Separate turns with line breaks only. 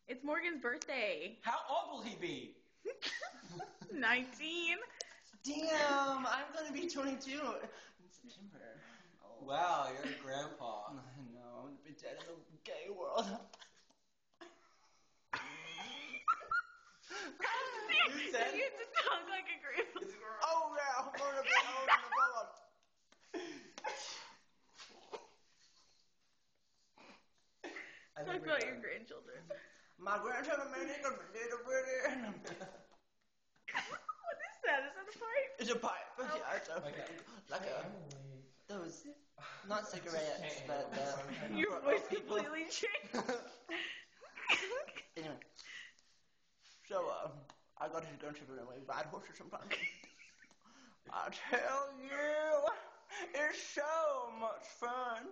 It's Morgan's birthday.
How old will he be?
19.
Damn, I'm gonna be 22 in September. Oh.
Wow, you're a grandpa.
I know, I'm gonna be dead in the gay world.
You said-
You just talk like a grandpa.
Oh yeah, I'm gonna be old in the world.
Talk about your grandchildren.
My grandchildren made it a little pretty.
What is that? Is that a pipe?
It's a pipe. Yeah, it's like a those not cigarettes, but
Your voice completely changed.
Anyway, so I got his grandchildren and we ride horses sometimes. I tell you, it's so much fun.